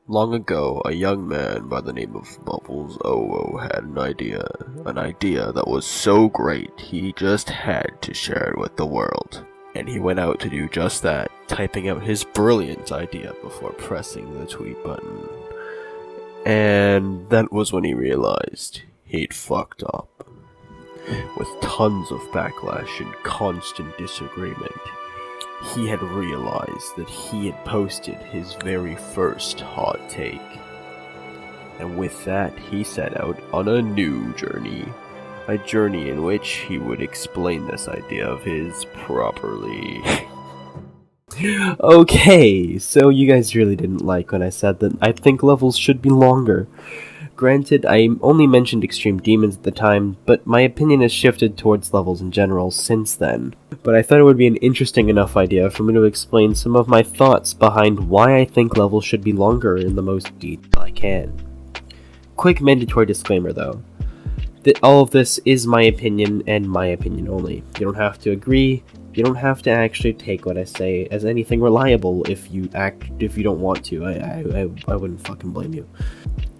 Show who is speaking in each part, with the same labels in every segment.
Speaker 1: Long ago, a young man by the name of Bubbles OO had an idea that was so great he just had to share it with the world. And he went out to do just that, typing out his brilliant idea before pressing the tweet button. And that was when he realized he'd fucked up. With tons of backlash and constant disagreement, he had realized that he had posted his very first hot take. And with that, he set out on a new journey. A journey in which he would explain this idea of his properly. Okay, so you guys really didn't like when I said that I think levels should be longer. Granted, I only mentioned extreme demons at the time, but my opinion has shifted towards levels in general since then. But I thought it would be an interesting enough idea for me to explain some of my thoughts behind why I think levels should be longer in the most detail I can. Quick mandatory disclaimer though. All of this is my opinion and my opinion only. You don't have to agree. You don't have to actually take what I say as anything reliable if you don't want to. I wouldn't fucking blame you.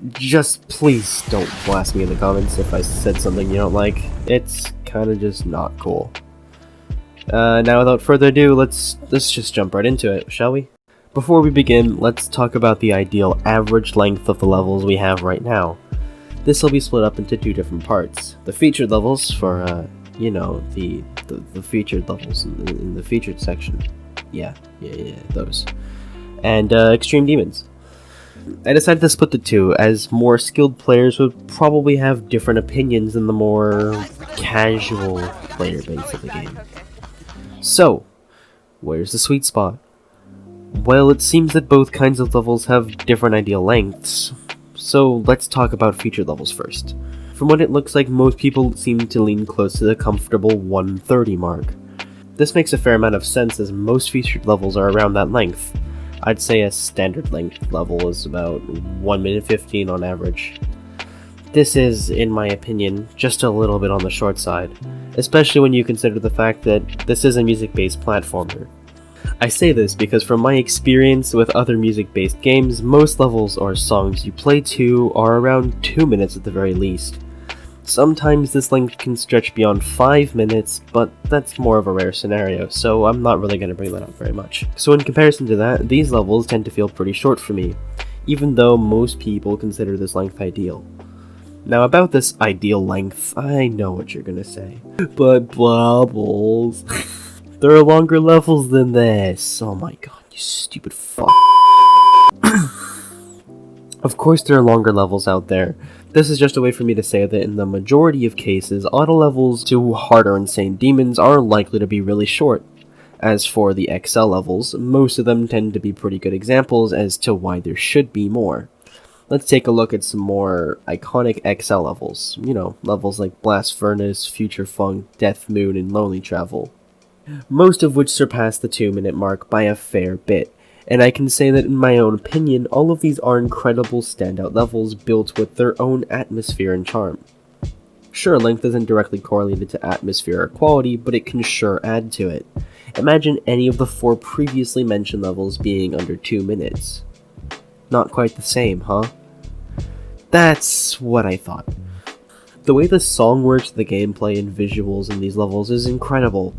Speaker 1: Just please don't blast me in the comments if I said something you don't like. It's kinda just not cool. Now without further ado, let's just jump right into it, shall we? Before we begin, let's talk about the ideal average length of the levels we have right now. This will be split up into two different parts. The featured levels for, the featured levels in the featured section. Yeah, those. And, extreme demons. I decided to split the two, as more skilled players would probably have different opinions than the more casual player base of the game. So, where's the sweet spot? Well, it seems that both kinds of levels have different ideal lengths. So let's talk about featured levels first. From what it looks like, most people seem to lean close to the comfortable 130 mark. This makes a fair amount of sense as most featured levels are around that length. I'd say a standard length level is about 1 minute 15 on average. This is, in my opinion, just a little bit on the short side, especially when you consider the fact that this is a music-based platformer. I say this because from my experience with other music-based games, most levels or songs you play to are around 2 minutes at the very least. Sometimes this length can stretch beyond 5 minutes, but that's more of a rare scenario, so I'm not really going to bring that up very much. So in comparison to that, these levels tend to feel pretty short for me, even though most people consider this length ideal. Now about this ideal length, I know what you're going to say. But Bubbles, there are longer levels than this. Oh my god, you stupid fuck. Of course there are longer levels out there. This is just a way for me to say that in the majority of cases, auto levels to harder insane demons are likely to be really short. As for the XL levels, most of them tend to be pretty good examples as to why there should be more. Let's take a look at some more iconic XL levels. Levels like Blast Furnace, Future Funk, Death Moon, and Lonely Travel. Most of which surpass the 2 minute mark by a fair bit. And I can say that in my own opinion, all of these are incredible standout levels built with their own atmosphere and charm. Sure, length isn't directly correlated to atmosphere or quality, but it can sure add to it. Imagine any of the 4 previously mentioned levels being under 2 minutes. Not quite the same, huh? That's what I thought. The way the song works, the gameplay and visuals in these levels is incredible.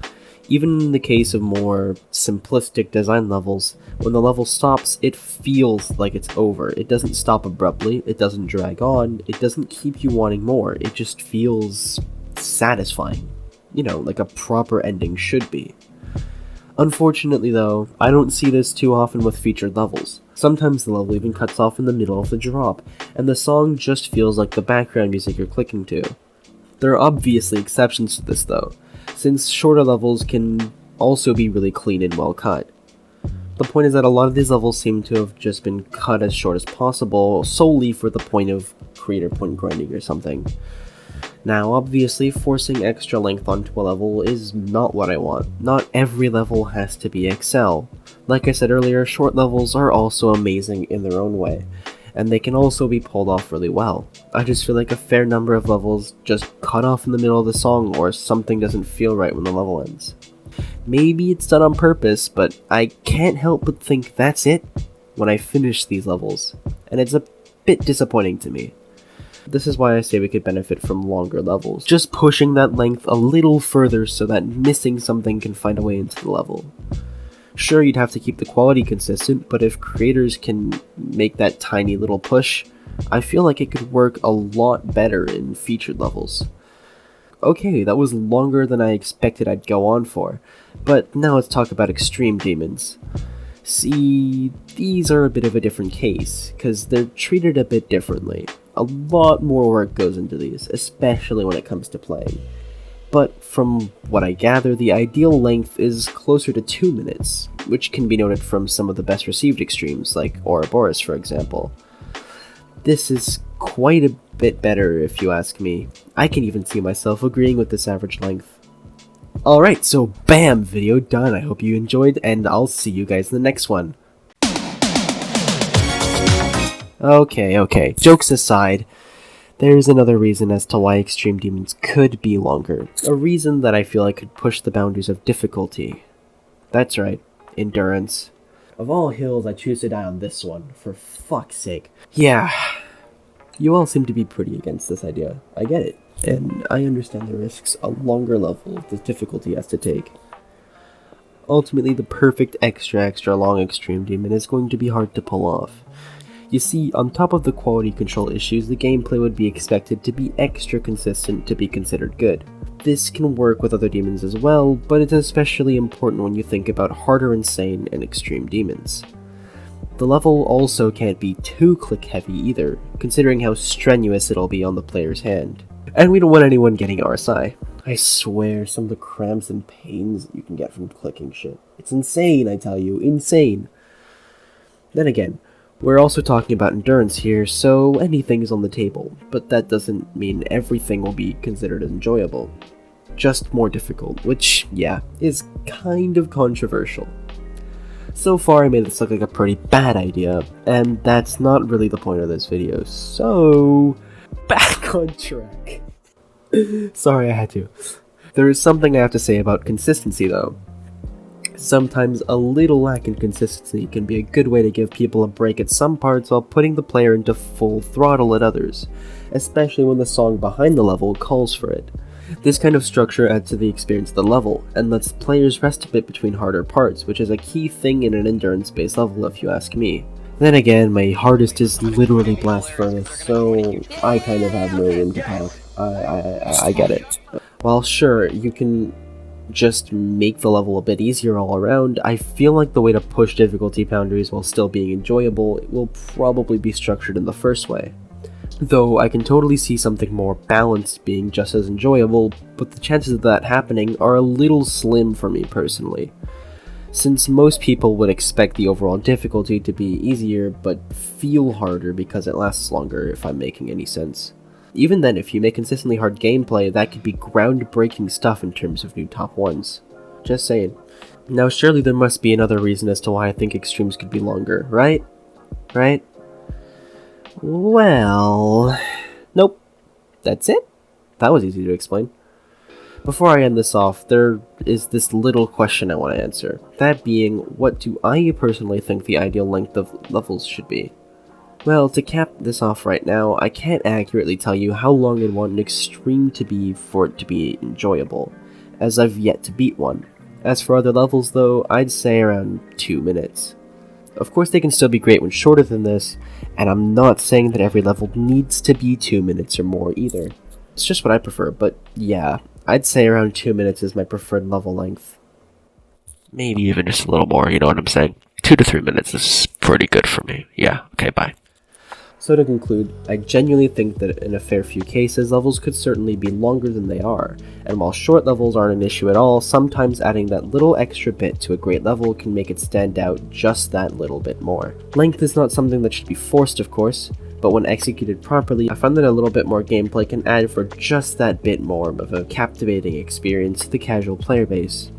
Speaker 1: Even in the case of more simplistic design levels, when the level stops, it feels like it's over. It doesn't stop abruptly, it doesn't drag on, it doesn't keep you wanting more, it just feels satisfying. Like a proper ending should be. Unfortunately though, I don't see this too often with featured levels. Sometimes the level even cuts off in the middle of the drop, and the song just feels like the background music you're clicking to. There are obviously exceptions to this though, since shorter levels can also be really clean and well cut. The point is that a lot of these levels seem to have just been cut as short as possible, solely for the point of creator point grinding or something. Now, obviously, forcing extra length onto a level is not what I want. Not every level has to be XL. Like I said earlier, short levels are also amazing in their own way, and they can also be pulled off really well. I just feel like a fair number of levels just cut off in the middle of the song, or something doesn't feel right when the level ends. Maybe it's done on purpose, but I can't help but think that's it. when I finish these levels, and it's a bit disappointing to me. This is why I say we could benefit from longer levels, just pushing that length a little further so that missing something can find a way into the level. Sure, you'd have to keep the quality consistent, but if creators can make that tiny little push, I feel like it could work a lot better in featured levels. Okay, that was longer than I expected I'd go on for, but now let's talk about extreme demons. See, these are a bit of a different case, because they're treated a bit differently. A lot more work goes into these, especially when it comes to playing. But from what I gather, the ideal length is closer to 2 minutes, which can be noted from some of the best received extremes, like Ouroboros for example. This is quite a bit better if you ask me. I can even see myself agreeing with this average length. Alright, so bam! Video done. I hope you enjoyed, and I'll see you guys in the next one. Okay, jokes aside, there's another reason as to why Extreme Demons could be longer. A reason that I feel like could push the boundaries of difficulty. That's right, endurance. Of all hills, I choose to die on this one, for fuck's sake. Yeah, you all seem to be pretty against this idea. I get it, and I understand the risks a longer level of the difficulty has to take. Ultimately, the perfect extra long Extreme Demon is going to be hard to pull off. You see, on top of the quality control issues, the gameplay would be expected to be extra consistent to be considered good. This can work with other demons as well, but it's especially important when you think about harder insane and extreme demons. The level also can't be too click heavy either, considering how strenuous it'll be on the player's hand. And we don't want anyone getting RSI. I swear, some of the cramps and pains that you can get from clicking shit. It's insane, I tell you, insane. Then again, we're also talking about endurance here, so anything is on the table, but that doesn't mean everything will be considered enjoyable. Just more difficult, which, yeah, is kind of controversial. So far I made this look like a pretty bad idea, and that's not really the point of this video, so back on track. Sorry, I had to. There is something I have to say about consistency though. Sometimes a little lack in consistency can be a good way to give people a break at some parts while putting the player into full throttle at others, especially when the song behind the level calls for it. This kind of structure adds to the experience of the level, and lets players rest a bit between harder parts, which is a key thing in an endurance-based level if you ask me. Then again, my hardest is literally Blast Furnace, so I kind of have no room to talk. I get it. While sure, you can just make the level a bit easier all around, I feel like the way to push difficulty boundaries while still being enjoyable will probably be structured in the first way. Though I can totally see something more balanced being just as enjoyable, but the chances of that happening are a little slim for me personally. Since most people would expect the overall difficulty to be easier, but feel harder because it lasts longer, if I'm making any sense. Even then, if you make consistently hard gameplay, that could be groundbreaking stuff in terms of new top 1s. Just saying. Now surely there must be another reason as to why I think extremes could be longer, right? Right? Well... Nope. That's it? That was easy to explain. Before I end this off, there is this little question I want to answer. That being, what do I personally think the ideal length of levels should be? Well, to cap this off right now, I can't accurately tell you how long I'd want an extreme to be for it to be enjoyable, as I've yet to beat one. As for other levels though, I'd say around 2 minutes. Of course they can still be great when shorter than this, and I'm not saying that every level needs to be 2 minutes or more either. It's just what I prefer, but yeah, I'd say around 2 minutes is my preferred level length. Maybe even just a little more, you know what I'm saying? 2 to 3 minutes is pretty good for me. Yeah, okay, bye. So to conclude, I genuinely think that in a fair few cases, levels could certainly be longer than they are, and while short levels aren't an issue at all, sometimes adding that little extra bit to a great level can make it stand out just that little bit more. Length is not something that should be forced, of course, but when executed properly, I find that a little bit more gameplay can add for just that bit more of a captivating experience to the casual player base.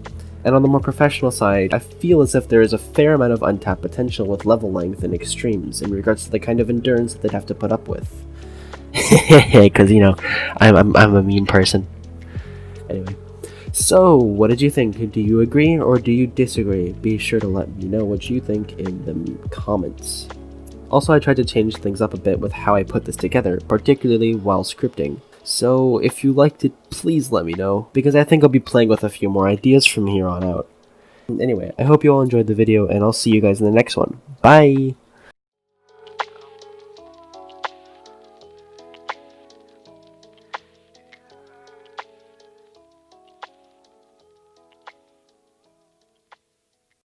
Speaker 1: And on the more professional side, I feel as if there is a fair amount of untapped potential with level length and extremes in regards to the kind of endurance that they'd have to put up with. Because, you know, I'm a mean person. Anyway, So, what did you think? Do you agree or do you disagree? Be sure to let me know what you think in the comments. Also, I tried to change things up a bit with how I put this together, particularly while scripting. So, if you liked it, please let me know, because I think I'll be playing with a few more ideas from here on out. Anyway, I hope you all enjoyed the video, and I'll see you guys in the next one. Bye!